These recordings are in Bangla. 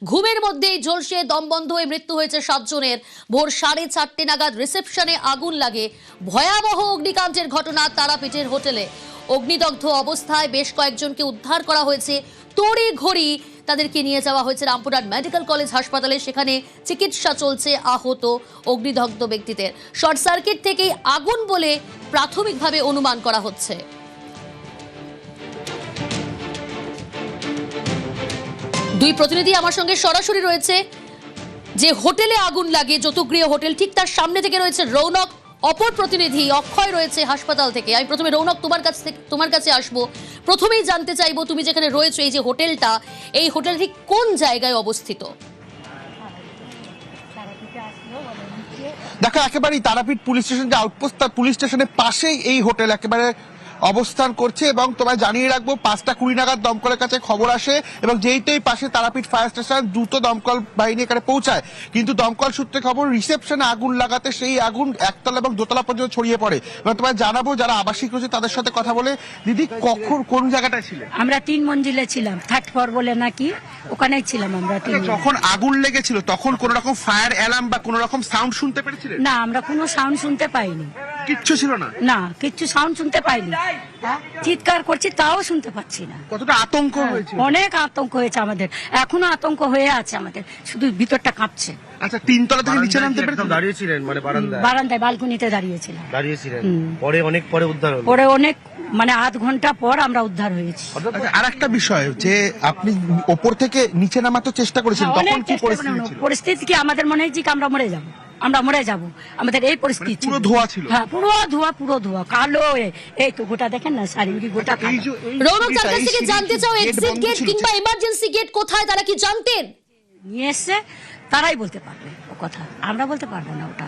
ঘুমের মধ্যেই ঝলসে দম বন্ধ হয়ে মৃত্যু হয়েছে 7 জনের। ভোর 4:30 নাগাদ রিসেপশনে আগুন লাগে। ভয়াবহ অগ্নিকাণ্ডের ঘটনা তারাপীঠের হোটেলে। অগ্নিদগ্ধ অবস্থায় বেশ কয়েকজনকে উদ্ধার করা হয়েছে। তড়িঘড়ি তাদেরকে নিয়ে যাওয়া হয়েছে রামপুরহাট মেডিকেল কলেজ হাসপাতালে। সেখানে চিকিৎসা চলছে আহত অগ্নিদগ্ধ ব্যক্তিদের। শর্ট সার্কিট থেকেই আগুন বলে প্রাথমিকভাবে অনুমান করা হচ্ছে। দুই প্রতিনিধি আমার সঙ্গে সরাসরি রয়েছে। যে হোটেলে আগুন লাগে, জ্যোতিগৃহ হোটেল, ঠিক তার সামনে থেকে রয়েছে রৌনক। অপর প্রতিনিধি অক্ষয় রয়েছে হাসপাতাল থেকে। আমি প্রথমে রৌনক তোমার কাছে আসবো। প্রথমেই জানতে চাইবো, তুমি যেখানে রয়েছো, এই যে হোটেলটা, এই হোটেল ঠিক কোন জায়গায় অবস্থিত? দেখো, একেবারেই তারাপীঠ পুলিশ স্টেশন যে আউটপোস্ট, তার পুলিশ স্টেশনের পাশেই এই হোটেল একেবারে অবস্থান করছে। এবং তোমায় জানিয়ে রাখবো, 5:20 নাগাদ দমকলের কাছে খবর আসে এবং যেইটাই পাশে তারাপীঠ ফায়ার স্টেশন, দ্রুত দমকল বাহিনী এখানে পৌঁছায়। কিন্তু দমকল সূত্রে খবর, রিসেপশনে আগুন লাগাতে সেই আগুন একতলা এবং দোতলা পর্যন্ত ছড়িয়ে পড়ে। এবং তোমায় জানাবো, যারা আবাসিক রয়েছে তাদের সাথে কথা বলে। দিদি, কখন কোন জায়গাটায় ছিলেন? আমরা 3 মঞ্জিলে ছিলাম, 3rd ফ্লোর বলে নাকি, ওখানেই ছিলাম আমরা। যখন আগুন লেগেছিল তখন কোন রকম ফায়ার অ্যালার্ম বা কোন রকম সাউন্ড শুনতে পেরেছিলেন? না, আমরা কোনো সাউন্ড শুনতে পাইনি। কিচ্ছু ছিল না? না, কিচ্ছু সাউন্ড শুনতে পাইনি। চিৎকার করছি তাও শুনতে পাচ্ছি না। কতটা আতঙ্ক হয়েছে? অনেক আতঙ্ক হয়েছে আমাদের, এখনো আতঙ্ক হয়ে আছে আমাদের, শুধু ভিতরটা কাঁপছে। আচ্ছা, 3 তলা থেকে নিচে নামতে পেরেছিলেন? দাঁড়িয়েছিলেন মানে বারান্দায় বালকনিতে দাঁড়িয়েছিলাম। পরে অনেক পরে উদ্ধার হলো। পরে অনেক মানে আধ ঘন্টা পর আমরা উদ্ধার হয়েছি। আচ্ছা, আর একটা বিষয় যে আপনি ওপর থেকে নিচে নামাতে চেষ্টা করেছেন, তখন কি পরিস্থিতি ছিল? পরিস্থিতি কি আমাদের মনে হয় যে আমরা মরে যাব, আমাদের এই পরিস্থিতি। পুরো ধোঁয়া ছিল? হ্যাঁ, পুরো ধোঁয়া কালো। এই তো গোটা দেখেন না, শারীরিক গোটা। রৌনক, তার কাছ থেকে জানতে চাও, এক্সিট গেট কিংবা এমার্জেন্সি গেট কোথায়, তারা কি জানতেন? নিয়ে এসছে, তারাই বলতে পারবে ও কথা, আমরা বলতে পারবো না ওটা।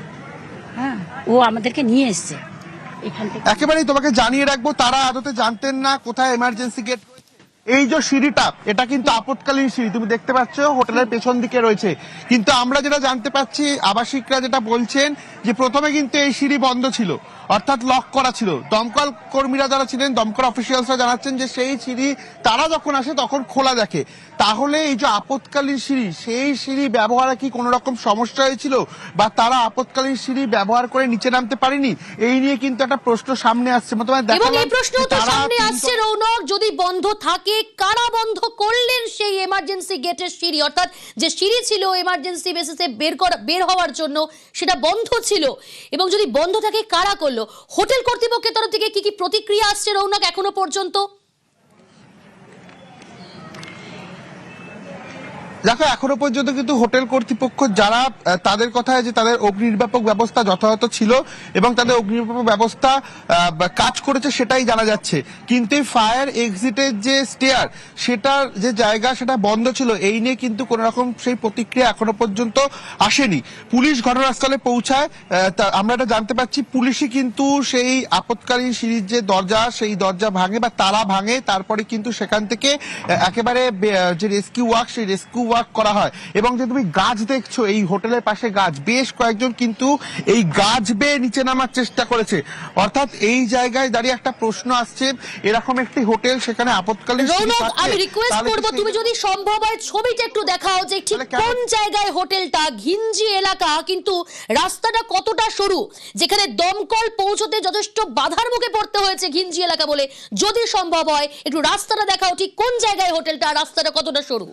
হ্যাঁ, ও আমাদেরকে নিয়ে এসছে এখান থেকে। একেবারেই তোমাকে জানিয়ে রাখবো, তারা আদতে জানতেন না কোথায় এমার্জেন্সি গেট। এই যে সিঁড়িটা, এটা কিন্তু আপৎকালীন সিঁড়ি, তুমি দেখতে পাচ্ছ হোটেলের পেছন দিকে রয়েছে। কিন্তু আমরা যেটা জানতে পাচ্ছি, আবাসিকরা যেটা বলছেন যে প্রথমে কিন্তু এই সিঁড়ি বন্ধ ছিল, অর্থাৎ লক করা ছিল। দমকল কর্মীরা যারা ছিলেন, দমকল অফিসিয়ালসরা জানাচ্ছেন যে সেই সিঁড়ি তারা যখন আসে তখন খোলা দেখে। তাহলে এই যে আপৎকালীন সিঁড়ি, সেই সিঁড়ি ব্যবহারে কি কোনো রকম সমস্যা হয়েছিল, বা তারা আপৎকালীন সিঁড়ি ব্যবহার করে নিচে নামতে পারেনি? এই নিয়ে কিন্তু একটা প্রশ্ন সামনে আসছে। এবং এই প্রশ্ন তো সামনে আসছে রৌনক, যদি বন্ধ থাকে, কারা বন্ধ করলেন সেই এমার্জেন্সি গেটের সিঁড়ি? অর্থাৎ যে সিঁড়ি ছিল এমার্জেন্সি বেসিসে বের হওয়ার জন্য, সেটা বন্ধ ছিল। এবং যদি বন্ধ থাকে, কারা করলো? হোটেল কর্তৃপক্ষের তরফ থেকে কি প্রতিক্রিয়া আসছে রৌনক এখনো পর্যন্ত? দেখো, এখনো পর্যন্ত কিন্তু হোটেল কর্তৃপক্ষ যারা, তাদের কথায় যে তাদের অগ্নি নির্বাপক ব্যবস্থা যথাযথ ছিল এবং তাদের অগ্নি নির্বাপক ব্যবস্থা কাজ করেছে সেটাই জানা যাচ্ছে। কিন্তু ফায়ার এক্সিটের যে স্টেয়ার, সেটার যে জায়গা, সেটা বন্ধ ছিল। এই নিয়ে কিন্তু কোন রকম সেই প্রতিক্রিয়া এখনো পর্যন্ত আসেনি। পুলিশ ঘটনাস্থলে পৌঁছায়, আমরা এটা জানতে পারছি, পুলিশই কিন্তু সেই আপৎকালীন সিঁড়ির যে দরজা, সেই দরজা ভাঙে বা তালা ভাঙে। তারপরে কিন্তু সেখান থেকে একেবারে যে রেস্কিউ ওয়ার্ক, সেই রেস্কিউ ওয়ার্ক করা হয়। এবং যে তুমি গাছ দেখছো, এই হোটেলের পাশে গাছ, বেশ কয়েকজন কিন্তু এই গাছ বেয়ে নিচে নামার চেষ্টা করেছে। অর্থাৎ এই জায়গায় দাঁড়িয়ে একটা প্রশ্ন আসছে, এরকম একটি হোটেল, সেখানে আপৎকালীন রৌনক, আমি রিকোয়েস্ট করব, তুমি যদি সম্ভব হয় ছবিটা একটু দেখাও, যে ঠিক কোন জায়গায় হোটেলটা। ঘিঞ্জি এলাকা, কিন্তু রাস্তাটা কতটা সরু, যেখানে দমকল পৌঁছতে যথেষ্ট বাধার মুখে পড়তে হয়েছে ঘিঞ্জি এলাকা বলে। যদি সম্ভব হয় একটু রাস্তাটা দেখাও, ঠিক কোন জায়গায় হোটেলটা, রাস্তাটা কতটা সরু।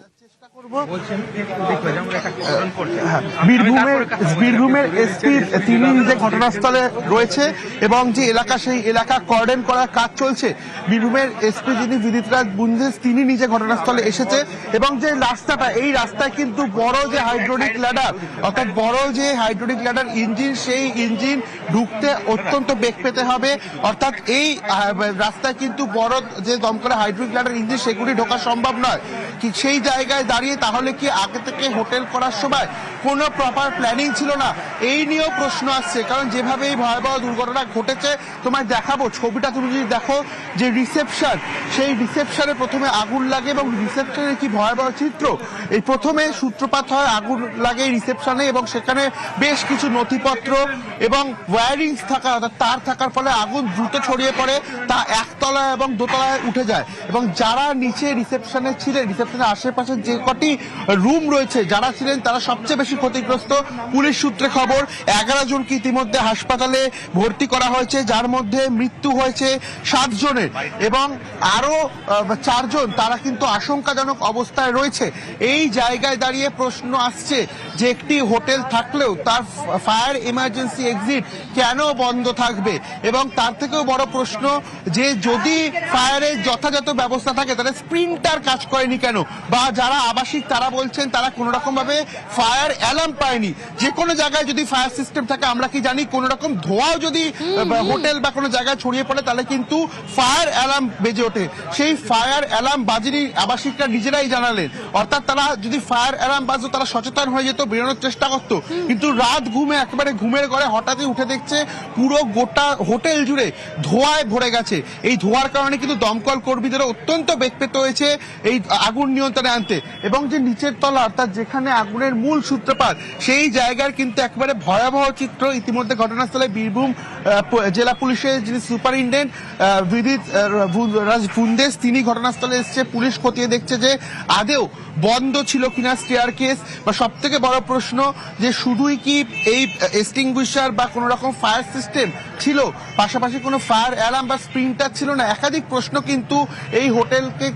বীরভূমের এসপি তিনি নিজে ঘটনাস্থলে রয়েছে এবং যে এলাকা, সেই এলাকা কর্ডন করার কাজ চলছে। বীরভূমের এসপি যিনি বিদিত রাজ বুঞ্জেস, তিনি নিজে ঘটনাস্থলে এসেছে। এবং যে রাস্তাটা, এই রাস্তায় কিন্তু বড় যে হাইড্রোলিক ল্যাডার, অর্থাৎ বড় যে হাইড্রোলিক ল্যাডার ইঞ্জিন, সেই ইঞ্জিন ঢুকতে অত্যন্ত বেগ পেতে হবে। অর্থাৎ এই রাস্তায় কিন্তু বড় যে দমকলের হাইড্রোলিক ল্যাডার ইঞ্জিন, সেগুলি ঢোকা সম্ভব নয়। সেই জায়গায় দাঁড়িয়ে তাহলে কি আগে থেকে হোটেল করার সময় কোনো প্রপার প্ল্যানিং ছিল না? এই নিয়েও প্রশ্ন আসছে। কারণ যেভাবে এই ভয়াবহ দুর্ঘটনা ঘটেছে, তোমায় দেখাবো ছবিটা, তুমি যদি দেখো যে রিসেপশন, সেই রিসেপশনে প্রথমে আগুন লাগে এবং রিসেপশনের কি ভয়াবহ চিত্র। এই প্রথমে সূত্রপাত হয়, আগুন লাগে রিসেপশনে এবং সেখানে বেশ কিছু নথিপত্র এবং ওয়্যারিংস থাকা, অর্থাৎ তার থাকার ফলে আগুন দ্রুত ছড়িয়ে পড়ে, তা একতলায় এবং দোতলায় উঠে যায়। এবং যারা নিচে রিসেপশনে ছিলেন, রিসেপশনের আশেপাশে যে কটা কটি রুম রয়েছে, যারা ছিলেন তারা সবচেয়ে বেশি ক্ষতিগ্রস্ত। পুলিশ সূত্রে খবর 11 জনকে ইতিমধ্যে হাসপাতালে ভর্তি করা হয়েছে, যার মধ্যে মৃত্যু হয়েছে 7 জনের এবং আরো 4 জন তারা কিন্তু আশঙ্কাজনক অবস্থায় রয়েছে। এই জায়গায় দাঁড়িয়ে প্রশ্ন আসছে যে একটি হোটেল থাকলেও তার ফায়ার ইমার্জেন্সি এক্সিট কেন বন্ধ থাকবে, এবং তার থেকেও বড় প্রশ্ন যে যদি ফায়ারের যথাযথ ব্যবস্থা থাকে তাহলে স্প্রিন্টার কাজ করেনি কেন, বা যারা আবাসিক তারা বলছেন তারা কোনো রকম ভাবে ফায়ার অ্যালার্ম পায়নি। যে কোনো জায়গায় যদি ফায়ার সিস্টেম থাকে, আমরা কি জানি কোনো রকম ধোঁয়াও যদি হোটেল বা কোনো জায়গায় ছড়িয়ে পড়ে তাহলে কিন্তু ফায়ার অ্যালার্ম বেজে ওঠে। সেই ফায়ার অ্যালার্ম বাজেনি, আবাসিকরা নিজেরাই জানালেন। অর্থাৎ তারা যদি ফায়ার অ্যালার্ম বাজতো তারা সচেতন হয়ে যেত, বেরোনোর চেষ্টা করতো, কিন্তু রাত ঘুমে একেবারে ঘুমের ঘরে হঠাৎই উঠে দেখছে পুরো গোটা হোটেল জুড়ে ধোঁয়ায় ভরে গেছে। এই ধোঁয়ার কারণে কিন্তু দমকল কর্মীদেরও অত্যন্ত বেগ পেতে হয়েছে এই আগুন নিয়ন্ত্রণে আনতে, এবং যে নিচের তলা অর্থাৎ যেখানে আগুনের মূল সূত্রপাত সেই জায়গার কিন্তু একেবারে ভয়াবহ চিত্র ইতিমধ্যে ঘটনাস্থলে বীরভূম জেলা পুলিশের যিনি সুপারিনটেন্ডেন্ট বিদিত রাজ ফুন্দেশ তিনি ঘটনাস্থলে এসেছে। পুলিশ খতিয়ে দেখছে যে আদেও বন্ধ ছিল কিনা স্টেয়ার কেস, বা সব থেকে বড় প্রশ্ন যে শুধুই কি এই এক্সটিংগুইশার বা কোন রকম ফায়ার সিস্টেম ছিল, পাশাপাশি কোনো ফায়ার অ্যালার্ম বা স্প্রিন্টার ছিল না। একাধিক প্রশ্ন কিন্তু এই হোটেলকে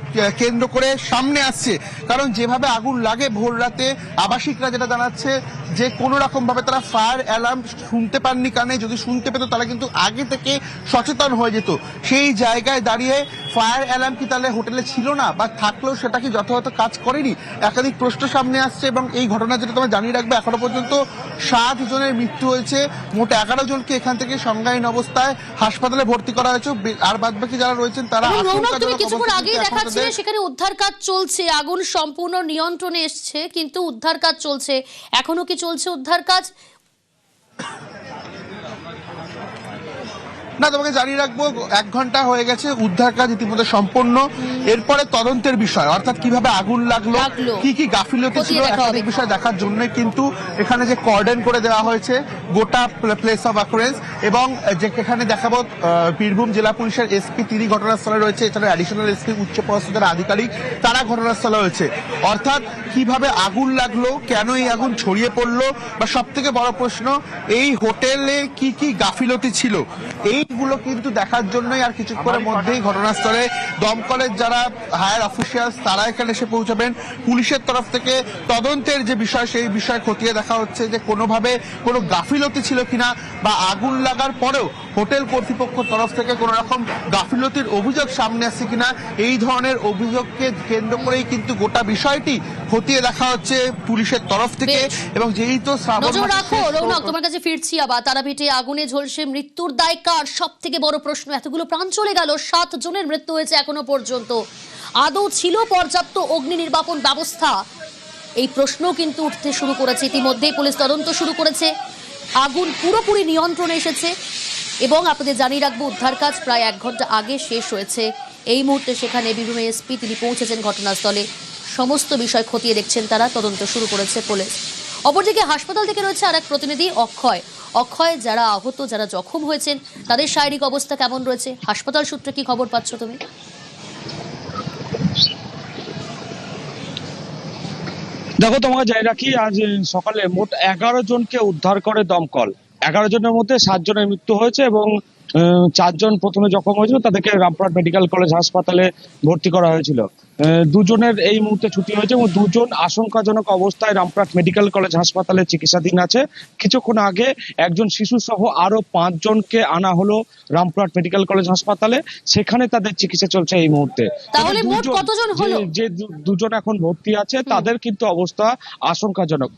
কেন্দ্র করে সামনে আসছে, কারণ যেভাবে আগুন লাগে ভোর রাতে আবাসিকরা যেটা জানাচ্ছে যে কোনো রকম ভাবে তারা ফায়ার অ্যালার্ম শুনতে পাননি কানে, যদি শুনতে পেত তাহলে কিন্তু আগে থেকে সচেতন হয়ে যেত। সেই জায়গায় দাঁড়িয়ে ফায়ার অ্যালার্ম কি তাহলে হোটেলে ছিল না, বা থাকলেও সেটা কি যথাযথ কাজ করেনি, একাধিক প্রশ্ন সামনে আসছে। এবং এই ঘটনা যেটা তোমরা জানিয়ে রাখবে, এখনো পর্যন্ত 7 জনের মৃত্যু হয়েছে, মোট 11 জনকে এখান থেকে সংজ্ঞাহীন অবস্থায় হাসপাতালে ভর্তি করা হয়েছে, আর বাদবাকি যারা রয়েছেন তারা তুমি কিছুক্ষণ আগেই দেখাচ্ছিলে সেখানে উদ্ধার কাজ চলছে, আগুন সম্পূর্ণ নিয়ন্ত্রণে এসছে কিন্তু উদ্ধার কাজ চলছে, এখনো কি চলছে উদ্ধার কাজ? না, তোমাকে জানিয়ে রাখবো 1 ঘন্টা হয়ে গেছে, উদ্ধার কাজ ইতিমধ্যে সম্পন্ন। এরপরে তদন্তের বিষয়, অর্থাৎ কিভাবে আগুন লাগলো, কি কি গাফিলতি ছিল, একাধিক বিষয় দেখার জন্য কিন্তু এখানে যে কর্ডন করে দেওয়া হয়েছে গোটা প্লেস অফ অ্যাকুরেন্স, এবং যেখানে দেখাবো বীরভূম জেলা পুলিশের এসপি তিনি ঘটনাস্থলে রয়েছে, এছাড়া অ্যাডিশনাল এসপি উচ্চপদস্থ যারা আধিকারিক তারা ঘটনাস্থলে রয়েছে। অর্থাৎ কিভাবে আগুন লাগলো, কেন এই আগুন ছড়িয়ে পড়লো, বা সব থেকে বড় প্রশ্ন এই হোটেলে কি কি গাফিলতি ছিল, এইগুলো কিন্তু দেখার জন্যই আর কিছুক্ষণের মধ্যেই ঘটনাস্থলে দমকলের যারা হায়ার অফিসিয়ালস তারা এখানে এসে পৌঁছাবেন। পুলিশের তরফ থেকে তদন্তের যে বিষয় সেই বিষয় খতিয়ে দেখা হচ্ছে যে কোনোভাবে কোনো গাফিলতি ছিল কিনা, বা আগুন লাগার পরেও হোটেল কর্তৃপক্ষের তরফ থেকে কোনো রকম গাফিলতির অভিযোগ সামনে আসছে কিনা। এই ধরনের অভিযোগকে কেন্দ্র করেই কিন্তু গোটা বিষয়টি খতিয়ে দেখা হচ্ছে পুলিশের তরফ থেকে। এবং যেহেতু নজর রাখো রৌনক, তোমার কাছে ফিরছি আবার। তারাপীঠে আগুনে ঝলসে মৃত্যুর দায় কার, সব থেকে বড় প্রশ্ন। এতগুলো প্রাণ চলে গেল, 7 জনের মৃত্যু হয়েছে এখনো পর্যন্ত, আদৌ ছিল পর্যাপ্ত অগ্নি নির্বাপন ব্যবস্থা? এই প্রশ্ন কিন্তু উঠতে শুরু করেছে। ইতিমধ্যেই পুলিশ তদন্ত শুরু করেছে, আগুন পুরোপুরি নিয়ন্ত্রণে এসেছে, এবং আপনাদের জানিয়ে রাখবো উদ্ধার কাজ প্রায় 1 ঘন্টা আগে শেষ হয়েছে। এই মুহূর্তে সেখানে বীরভূমের এসপি তিনি পৌঁছেছেন ঘটনাস্থলে, সমস্ত বিষয় খতিয়ে দেখছেন তারা, তদন্ত শুরু করেছে পুলিশ। অপরদিকে হাসপাতাল থেকে রয়েছে আর এক প্রতিনিধি অক্ষয়, যারা আহত, যারা জখম হয়েছেন তাদের শারীরিক অবস্থা কেমন রয়েছে, হাসপাতাল সূত্রে কি খবর পাচ্ছ তুমি? দেখো, তোমাকে জানিয়ে রাখি আজ সকালে মোট 11 জনকে উদ্ধার করে দমকল। 11 জনের মধ্যে 7 জনের মৃত্যু হয়েছে এবং 4 জন প্রথমে জখম হয়েছিল, তাদেরকে রামপুরহাট মেডিকেল কলেজ হাসপাতালে ভর্তি করা হয়েছিল। 2 জনের এই মুহূর্তে ছুটি হয়েছে এবং 2 জন আশঙ্কাজনক অবস্থায় রামপুরহাট মেডিকেল কলেজ হাসপাতালে চিকিৎসাধীন আছে। কিছুক্ষণ আগে একজন শিশু সহ আরো 5 জনকে আনা হলো রামপুরহাট মেডিকেল কলেজ হাসপাতালে, সেখানে তাদের চিকিৎসা চলছে এই মুহূর্তে। তাহলে মোট কতজন হলো? যে 2 জন এখন ভর্তি আছে তাদের কিন্তু অবস্থা আশঙ্কাজনক।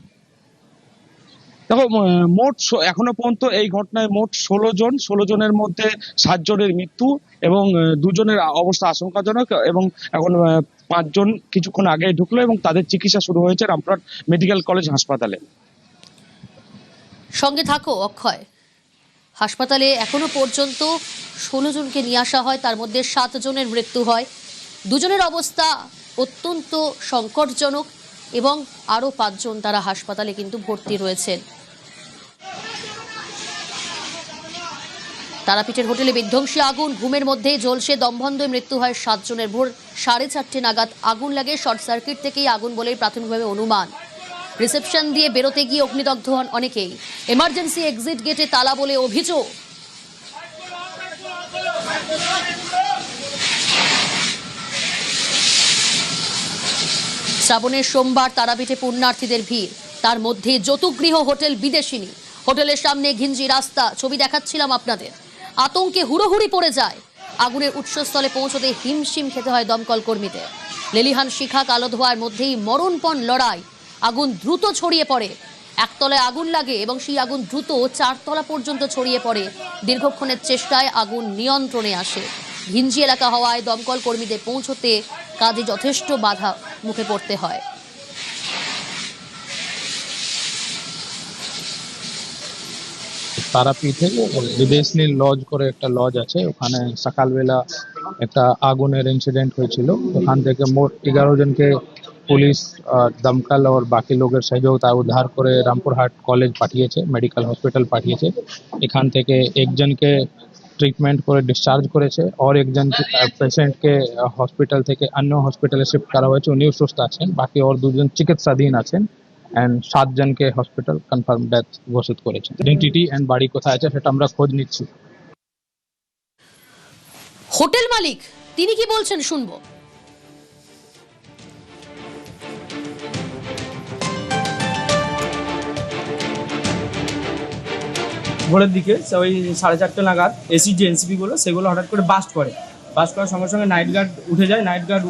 দেখো, মোট এখনো পর্যন্ত এই ঘটনায় মোট 16 জনের মধ্যে 7 জনের মৃত্যু এবং 2 জনের অবস্থা আশঙ্কাজনক, এবং এখন 5 জন কিছুক্ষণ আগে ঢুকলো এবং তাদের চিকিৎসা শুরু হয়েছে রামপুরহাট মেডিকেল কলেজ হাসপাতালে। সঙ্গে থাকো অক্ষয়। হাসপাতালে এখনো পর্যন্ত 16 জনকে নিয়ে আসা হয়, তার মধ্যে 7 জনের মৃত্যু হয়, 2 জনের অবস্থা অত্যন্ত সংকটজনক, এবং আরো 5 জন তারা হাসপাতালে কিন্তু ভর্তি রয়েছেন। তারাপীঠের হোটেলে বিধ্বংসী আগুন, ঘুমের মধ্যে ঝলসে দমবন্ধ মৃত্যু হয় 7 জনের। ভোর 4:30 নাগাদ আগুন লাগে। শর্ট সার্কিট থেকেই আগুন বলেই প্রাথমিকভাবে অনুমান। রিসেপশন দিয়ে বেরোতে গিয়ে অগ্নিদগ্ধ হন অনেকেই। এমার্জেন্সি এক্সিট গেটে তালা বলে অভিযোগ। শ্রাবণের সোমবার তারাপীঠে পুণ্যার্থীদের ভিড়, তার মধ্যে যতুগৃহ হোটেল বিদেশিনী। হোটেলের সামনে ঘিঞ্জি রাস্তা, ছবি দেখাচ্ছিলাম আপনাদের। আতঙ্কে হুড়োহুড়ি পড়ে যায়। আগুনের উৎসস্থলে পৌঁছতে হিমশিম খেতে হয় দমকল কর্মীদের। লেলিহান শিখা কালো ধোঁয়ার মধ্যেই মরণপণ লড়াই। আগুন দ্রুত ছড়িয়ে পড়ে। একতলায় আগুন লাগে এবং সেই আগুন দ্রুত 4 তলা পর্যন্ত ছড়িয়ে পড়ে। দীর্ঘক্ষণের চেষ্টায় আগুন নিয়ন্ত্রণে আসে। ঘিঞ্জি এলাকা হওয়ায় দমকল কর্মীদের পৌঁছতে কাজে যথেষ্ট বাধা মুখে পড়তে হয়। তারাপীঠে বিদেশনী লজ করে একটা লজ আছে, ওখানে সকালবেলা একটা আগুনের ইনসিডেন্ট হয়েছিল। ওখান থেকে মোট 11 জনকে পুলিশ, দমকল और বাকি লোকের সহযোগিতায় উদ্ধার করে রামপুরহাট কলেজ পাঠিয়েছে, মেডিকেল হসপিটাল পাঠিয়েছে। এখান থেকে একজনকে ট্রিটমেন্ট করে ডিসচার্জ করেছে और একজন পেশেন্টকে হসপিটাল থেকে অন্য হসপিটালে শিফট করা হয়েছে, উনিও সুস্থ আছেন। বাকি और 2 জন চিকিৎসাধীন আছেন এন্ড 7 জনকে হসপিটাল কনফার্ম ডেথ ঘোষিত করেছে। আইডেন্টিটি এন্ড বাড়ি কোথায় আছে সেটা আমরা খোঁজ নিচ্ছি। হোটেল মালিক তিনি কি বলছেন শুনবো। ভোরের দিকে ওই 4:30 নাগাদ এসি যে এনসিপি গুলো সেগুলো হঠাৎ করে বাস্ট করার সঙ্গে সঙ্গে নাইট গার্ড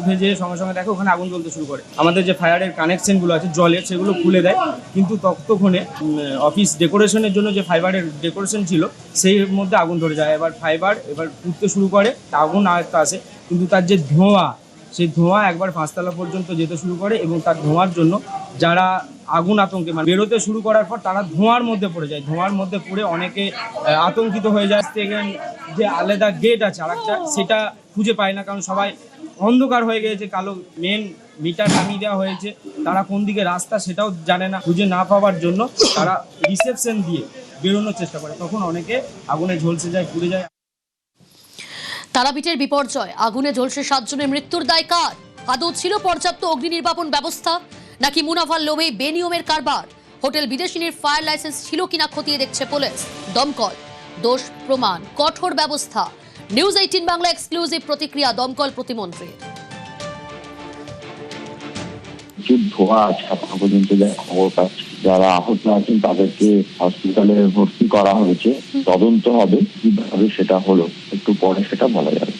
উঠে যেয়ে সঙ্গে সঙ্গে দেখে ওখানে আগুন জ্বলতে শুরু করে। আমাদের যে ফায়ারের কানেকশনগুলো আছে জলের, সেগুলো খুলে দেয়, কিন্তু ততক্ষণে অফিস ডেকোরেশনের জন্য যে ফাইবারের ডেকোরেশন ছিল সেই মধ্যে আগুন ধরে যায়। এবার ফাইবার উঠতে শুরু করে, আগুন আয়ত্তে আসে, কিন্তু তার যে ধোঁয়া, সেই ধোঁয়া একবার 5 তলা পর্যন্ত যেতে শুরু করে এবং তার ধোঁয়ার জন্য যারা আগুন আতঙ্কে মানে বেরোতে শুরু করার পর তারা ধোঁয়ার মধ্যে পড়ে যায়। ধোঁয়ার মধ্যে পড়ে অনেকে আতঙ্কিত হয়ে যায়। যে আলাদা গেট আছে আরেকটা, সেটা খুঁজে পায় না, কারণ সবাই অন্ধকার হয়ে গিয়েছে, কালো মেন মিটার নামিয়ে দেওয়া হয়েছে, তারা কোন দিকে রাস্তা সেটাও জানে না। খুঁজে না পাওয়ার জন্য তারা রিসেপশন দিয়ে বেরোনোর চেষ্টা করে, তখন অনেকে আগুনে ঝলসে যায়, পুড়ে যায়। তারাপীঠের বিপর্যয়, আগুনে ঝলসে 7 জনের মৃত্যুর দায় কার? আদৌ ছিল পর্যাপ্ত অগ্নি নির্বাপন ব্যবস্থা, নাকি মুনাফার লোভে বেনিয়মের কারবার? হোটেল বিদেশিনীর ফায়ার লাইসেন্স ছিল কিনা খতিয়ে দেখছে পুলিশ। দমকল, দোষ প্রমাণ, কঠোর ব্যবস্থা। নিউজ 18 বাংলা এক্সক্লুসিভ প্রতিক্রিয়া দমকল প্রতিমন্ত্রীর। ধোঁয়া আছে এখনো পর্যন্ত যা খবর পাচ্ছি, যারা আহত আছেন তাদেরকে হসপিটালে ভর্তি করা হয়েছে। তদন্ত হবে কিভাবে সেটা হলো, একটু পরে সেটা বলা যাবে।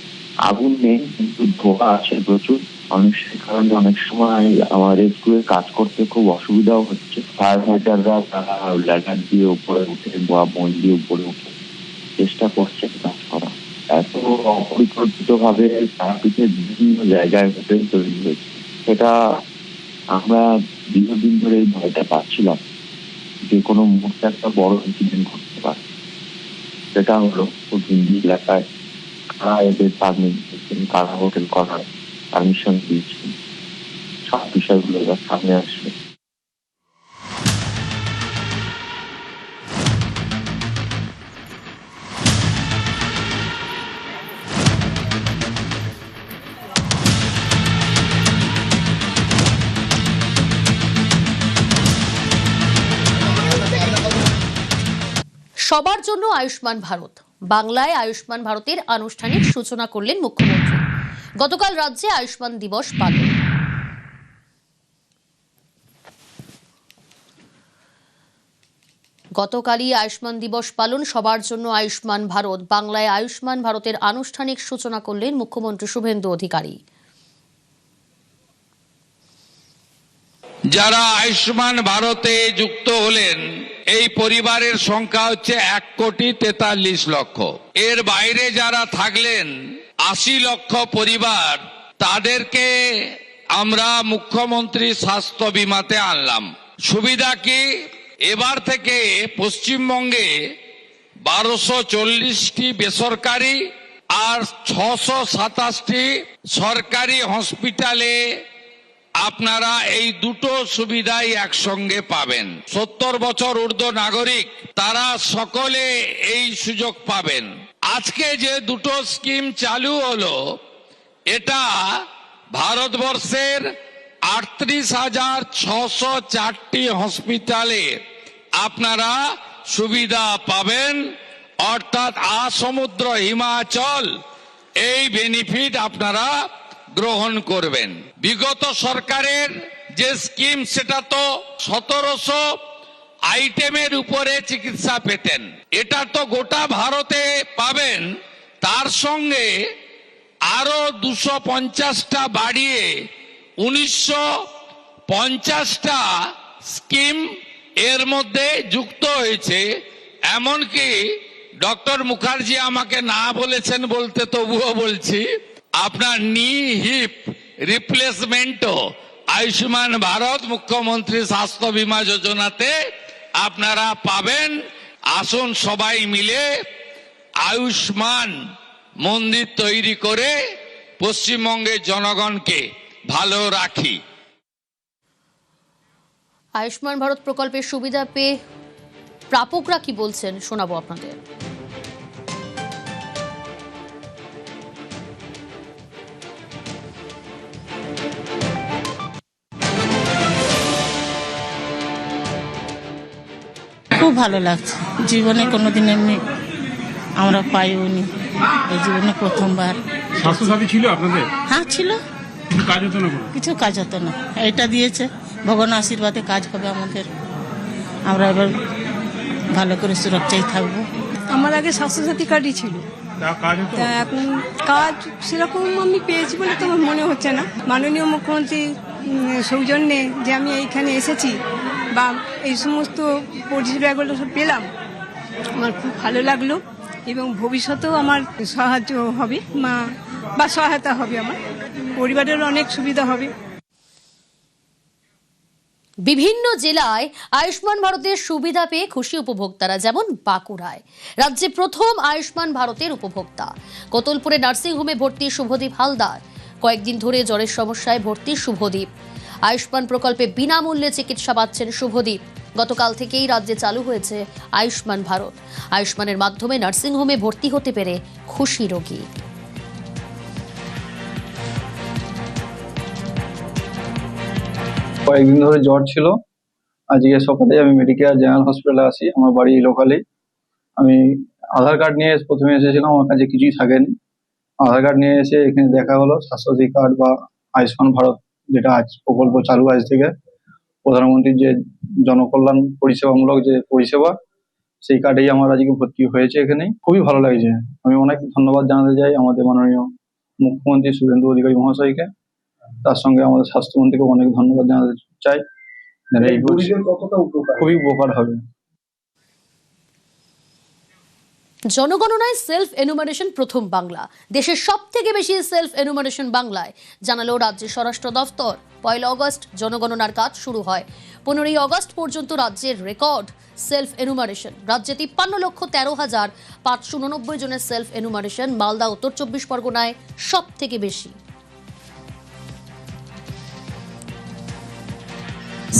আগুন নেই কিন্তু ধোঁয়া আছে প্রচুর, সে কারণে অনেক সময় আমার রেস্কিউর কাজ করতে খুব অসুবিধাও হচ্ছে। ফায়ার ফাইটাররা তারা ল্যাডার দিয়ে উপরে উঠে বা মই দিয়ে উপরে উঠে চেষ্টা করছে কাজ করা। এত অপরিকল্পিত ভাবে তারাপীঠের বিভিন্ন জায়গায় হোটেল তৈরি হয়েছে, সেটা আমরা দীর্ঘদিন ধরে এই ভয়টা পাচ্ছিলাম যে কোনো মুহূর্তে একটা বড় ইনসিডেন্ট ঘটতে পারে। সেটা হলো দিল্লি এলাকায় কারা এদের পারমিট দিচ্ছেন, কারা হোটেল করার পারমিশন দিয়েছেন, সব বিষয়গুলো এবার সামনে আসবে। সবার জন্য আয়ুষ্মান ভারত, বাংলায় আয়ুষ্মান ভারতের আনুষ্ঠানিক সূচনা করলেন মুখ্যমন্ত্রী। গতকাল রাজ্যে আয়ুষ্মান দিবস পালন। গতকালই আয়ুষ্মান দিবস পালন। সবার জন্য আয়ুষ্মান ভারত, বাংলায় আয়ুষ্মান ভারতের আনুষ্ঠানিক সূচনা করলেন মুখ্যমন্ত্রী শুভেন্দু অধিকারী। যারা আয়ুষ্মান ভারতে যুক্ত হলেন, এই পরিবারের সংখ্যা হচ্ছে 1,43,00,000। এর বাইরে যারা থাকলেন 80 লক্ষ পরিবার, তাদেরকে আমরা মুখ্যমন্ত্রী স্বাস্থ্য বীমাতে আনলাম। সুবিধা কি? এবার থেকে পশ্চিমবঙ্গে 1240টি বেসরকারি আর 627টি সরকারি হসপিটালে আপনারা এই দুটো সুবিধাই একসঙ্গে পাবেন। 70 বছর ঊর্ধ্ব নাগরিক তারা সকলে এই সুযোগ পাবেন। আজকে যে দুটো স্কিম চালু হলো, এটা ভারতবর্ষের 38,604টি হসপিটালে আপনারা সুবিধা পাবেন, অর্থাৎ আসমুদ্র হিমাচল এই বেনিফিট আপনারা গ্রহণ করবেন। বিগত সরকারের যে স্কিম, সেটা তো 1700 আইটেমের উপরে চিকিৎসা পেতেন, এটা তো গোটা ভারতে পাবেন। তার সঙ্গে আরো 250টা বাড়িয়ে 1950টা স্কিম এর মধ্যে যুক্ত হয়েছে। এমনকি ডক্টর মুখার্জি আমাকে না বলেছেন বলতে তবুও বলছি, আপনার নি হিপ রিপ্লেসমেন্টও আয়ুষ্মান ভারত মুখ্যমন্ত্রী স্বাস্থ্য বীমা যোজনাতে আপনারা পাবেন। আসুন সবাই মিলে আয়ুষ্মান মন্দির তৈরি করে পশ্চিমবঙ্গের জনগণকে ভালো রাখি। আয়ুষ্মান ভারত প্রকল্পের সুবিধা পেয়ে প্রাপকরা কি বলছেন শোনাবো আপনাদের। খুব ভালো লাগছে, জীবনে কোনোদিন এমনি আমরা পাইওনি, এই জীবনে প্রথমবার। স্বাস্থ্যসাথী ছিল আপনাদের? হ্যাঁ ছিল, কিছু কাজ হতো না? কিছু কাজ হতো না, এটা দিয়েছে, ভগবানের আশীর্বাদে কাজ হবে আমাদের, আমরা এবার ভালো করে সুরক্ষায় থাকবো। আমার আগে স্বাস্থ্যসাথী কার্ডই ছিল, তা এখন কাজ সেরকম আমি পেয়েছি বলে তো আমার মনে হচ্ছে না। মাননীয় মুখ্যমন্ত্রী সৌজন্যে যে আমি এইখানে এসেছি বা এই সমস্ত পরিষেবাগুলো সব পেলাম, আমার খুব ভালো লাগলো এবং ভবিষ্যতেও আমার সাহায্য হবে বা সহায়তা হবে, আমার পরিবারের অনেক সুবিধা হবে। বিভিন্ন জেলায় আয়ুষ্মান ভারতের সুবিধা পেয়ে খুশি উপভোক্তারা, যেমন বাঁকুড়ায় রাজ্যে প্রথম আয়ুষ্মান ভারতের উপভোক্তা। কোতলপুরে নার্সিংহোমে ভর্তি শুভদীপ হালদার, কয়েকদিন ধরে জ্বরের সমস্যায় ভর্তি শুভদীপ। আয়ুষ্মান প্রকল্পে বিনামূল্যে চিকিৎসা পাচ্ছেন শুভদীপ। গতকাল থেকেই রাজ্যে চালু হয়েছে আয়ুষ্মান ভারত। আয়ুষ্মানের মাধ্যমে নার্সিংহোমে ভর্তি হতে পেরে খুশি রোগী। কয়েকদিন ধরে জ্বর ছিল, আজকে সকালে আমি মেডিকেয়ার জেনারেল হসপিটালে আসি, আমার বাড়ি লোকালি। আমি আধার কার্ড নিয়ে প্রথমে এসেছিলাম, আমার কাছে কিছুই থাকেনি। আধার কার্ড নিয়ে এসে এখানে দেখা হলো স্বাস্থ্যসাথী কার্ড বা আয়ুষ্মান ভারত যেটা আজ প্রকল্প চালু আজ থেকে, প্রধানমন্ত্রীর যে জনকল্যাণ পরিষেবামূলক যে পরিষেবা, সেই কার্ডেই আমার আজকে ভর্তি হয়েছে এখানে। খুবই ভালো লাগছে। আমি অনেক ধন্যবাদ জানাতে চাই আমাদের মাননীয় মুখ্যমন্ত্রী শুভেন্দু অধিকারী মহাশয়কে, তার সঙ্গে আমাদের স্বাস্থ্যমন্ত্রীকে অনেক ধন্যবাদ জানাতে চাই। খুবই উপকার হবে। জনগণনায় সেলফ এনুমারেশন প্রথম বাংলা, দেশের সব থেকে বেশি সেলফ এনুমারেশন বাংলায়, জানালো রাজ্যের স্বরাষ্ট্র দফতর। 1 আগস্ট জনগণনার কাজ শুরু হয়। 15 আগস্ট পর্যন্ত রাজ্যের রেকর্ড সেলফ এনুমারেশন। রাজ্যে 53,13,589 জনের সেলফ এনুমারেশন। মালদা উত্তর 24 পরগনায় সব থেকে বেশি।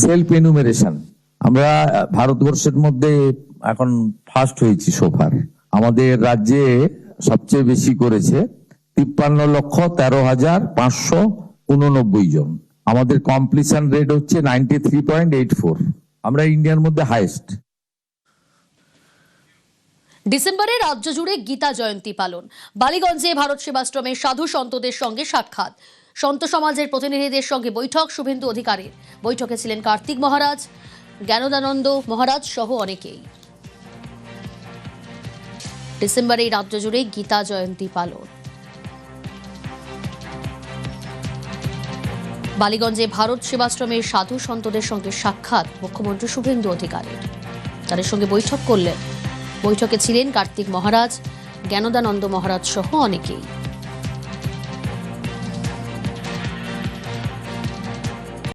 সেলফ এনুমেরেশন আমরা ভারতবর্ষের মধ্যে এখন ফার্স্ট হয়েছি সোফার। আমাদের রাজ্যে সবচেয়ে বেশি করেছে 53,13,589 জন। আমাদের কমপ্লিশন রেট হচ্ছে 93.84, আমরা ইন্ডিয়ার মধ্যে হাইয়েস্ট। ডিসেম্বরে রাজ্য জুড়ে গীতা জয়ন্তী পালন। বালিগঞ্জে ভারত সেবাশ্রমের সাধু সন্তদের সঙ্গে সাক্ষাৎ। সন্ত সমাজের প্রতিনিধিদের সঙ্গে বৈঠক শুভেন্দু অধিকারীর। বৈঠকে ছিলেন কার্তিক মহারাজ, জ্ঞানদানন্দ মহারাজ সহ অনেকেই। ডিসেম্বরে রাজ্য জুড়ে গীতা জয়ন্তী পালন। বালিগঞ্জে ভারত সেবাশ্রমের সাধু সন্তদের সঙ্গে সাক্ষাৎ মুখ্যমন্ত্রী শুভেন্দু অধিকারীর। তাদের সঙ্গে বৈঠক করলেন। বৈঠকে ছিলেন কার্তিক মহারাজ, জ্ঞানদানন্দ মহারাজ সহ অনেকেই।